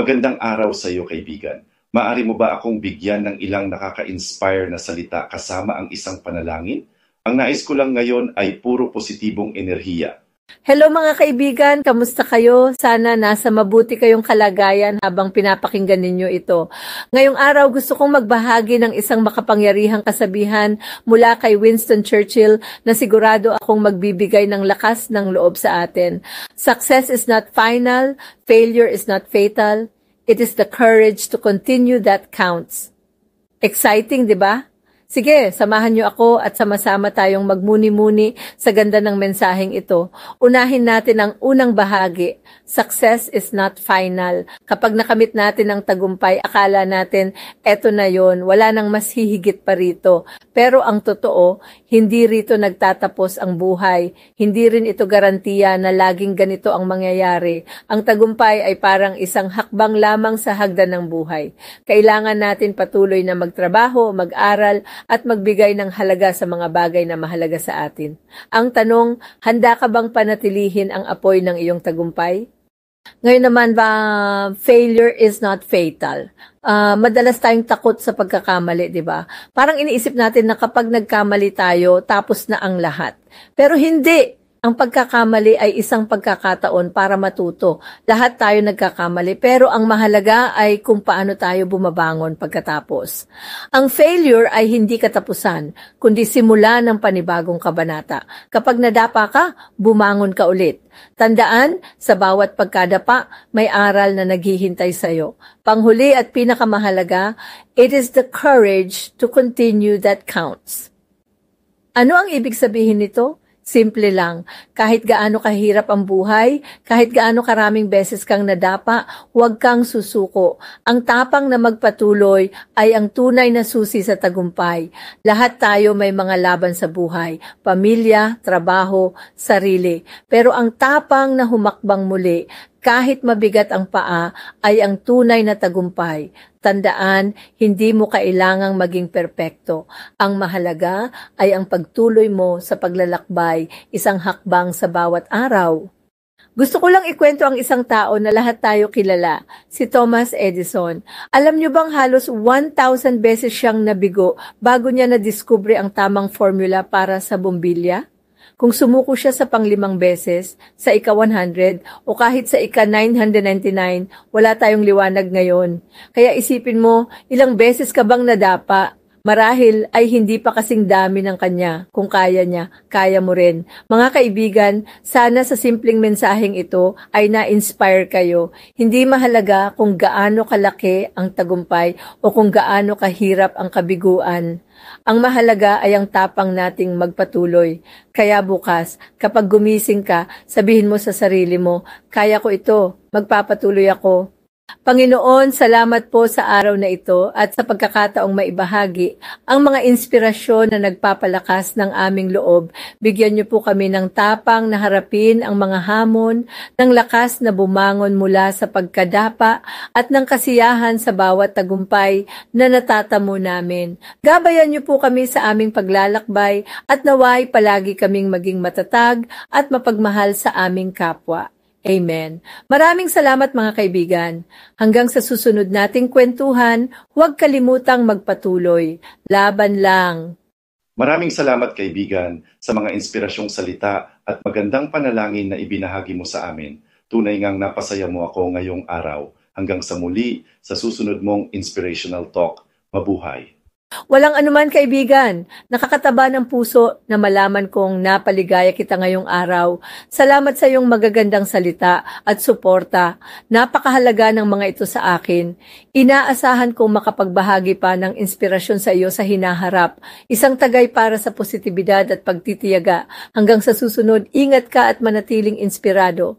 Magandang araw sa iyo, kaibigan. Maari mo ba akong bigyan ng ilang nakaka-inspire na salita kasama ang isang panalangin? Ang nais ko lang ngayon ay puro positibong enerhiya. Hello mga kaibigan, kamusta kayo? Sana nasa mabuti kayong kalagayan habang pinapakinggan ninyo ito. Ngayong araw gusto kong magbahagi ng isang makapangyarihang kasabihan mula kay Winston Churchill na sigurado akong magbibigay ng lakas ng loob sa atin. Success is not final, failure is not fatal. It is the courage to continue that counts. Exciting, di ba? Sige, samahan niyo ako at sama-sama tayong magmuni-muni sa ganda ng mensaheng ito. Unahin natin ang unang bahagi. Success is not final. Kapag nakamit natin ang tagumpay, akala natin, eto na yon, wala nang mas hihigit pa rito. Pero ang totoo, hindi rito nagtatapos ang buhay. Hindi rin ito garantiya na laging ganito ang mangyayari. Ang tagumpay ay parang isang hakbang lamang sa hagdan ng buhay. Kailangan natin patuloy na magtrabaho, mag-aral, at magbigay ng halaga sa mga bagay na mahalaga sa atin. Ang tanong, handa ka bang panatilihin ang apoy ng iyong tagumpay? Ngayon naman ba, failure is not fatal. Madalas tayong takot sa pagkakamali, di ba? Parang iniisip natin na kapag nagkamali tayo, tapos na ang lahat. Pero hindi. Ang pagkakamali ay isang pagkakataon para matuto. Lahat tayo nagkakamali, pero ang mahalaga ay kung paano tayo bumabangon pagkatapos. Ang failure ay hindi katapusan, kundi simula ng panibagong kabanata. Kapag nadapa ka, bumangon ka ulit. Tandaan, sa bawat pagkadapa, may aral na naghihintay sa iyo. Panghuli at pinakamahalaga, it is the courage to continue that counts. Ano ang ibig sabihin nito? Simple lang, kahit gaano kahirap ang buhay, kahit gaano karaming beses kang nadapa, huwag kang susuko. Ang tapang na magpatuloy ay ang tunay na susi sa tagumpay. Lahat tayo may mga laban sa buhay, pamilya, trabaho, sarili. Pero ang tapang na humakbang muli, kahit mabigat ang paa, ay ang tunay na tagumpay. Tandaan, hindi mo kailangang maging perpekto. Ang mahalaga ay ang pagtuloy mo sa paglalakbay, isang hakbang sa bawat araw. Gusto ko lang ikwento ang isang tao na lahat tayo kilala, si Thomas Edison. Alam niyo bang halos 1,000 beses siyang nabigo bago niya nadiskubre ang tamang formula para sa bombilya? Kung sumuko siya sa pang-5 beses, sa ika-100 o kahit sa ika-999, wala tayong liwanag ngayon. Kaya isipin mo, ilang beses ka bang nadapa? Marahil ay hindi pa kasing dami ng kanya. Kung kaya niya, kaya mo rin. Mga kaibigan, sana sa simpleng mensaheng ito ay na-inspire kayo. Hindi mahalaga kung gaano kalaki ang tagumpay o kung gaano kahirap ang kabiguan. Ang mahalaga ay ang tapang nating magpatuloy. Kaya bukas, kapag gumising ka, sabihin mo sa sarili mo, kaya ko ito, magpapatuloy ako. Panginoon, salamat po sa araw na ito at sa pagkakataong maibahagi ang mga inspirasyon na nagpapalakas ng aming loob. Bigyan niyo po kami ng tapang na harapin ang mga hamon, ng lakas na bumangon mula sa pagkadapa at ng kasiyahan sa bawat tagumpay na natatamo namin. Gabayan niyo po kami sa aming paglalakbay at naway palagi kaming maging matatag at mapagmahal sa aming kapwa. Amen. Maraming salamat mga kaibigan. Hanggang sa susunod nating kwentuhan, huwag kalimutang magpatuloy. Laban lang. Maraming salamat, kaibigan, sa mga inspirasyong salita at magandang panalangin na ibinahagi mo sa amin. Tunay ngang napasaya mo ako ngayong araw. Hanggang sa muli, sa susunod mong inspirational talk. Mabuhay! Walang anuman kaibigan, nakakataba ng puso na malaman kong napaligaya kita ngayong araw. Salamat sa iyong magagandang salita at suporta. Napakahalaga ng mga ito sa akin. Inaasahan kong makapagbahagi pa ng inspirasyon sa iyo sa hinaharap. Isang tagay para sa positibidad at pagtitiyaga. Hanggang sa susunod, ingat ka at manatiling inspirado.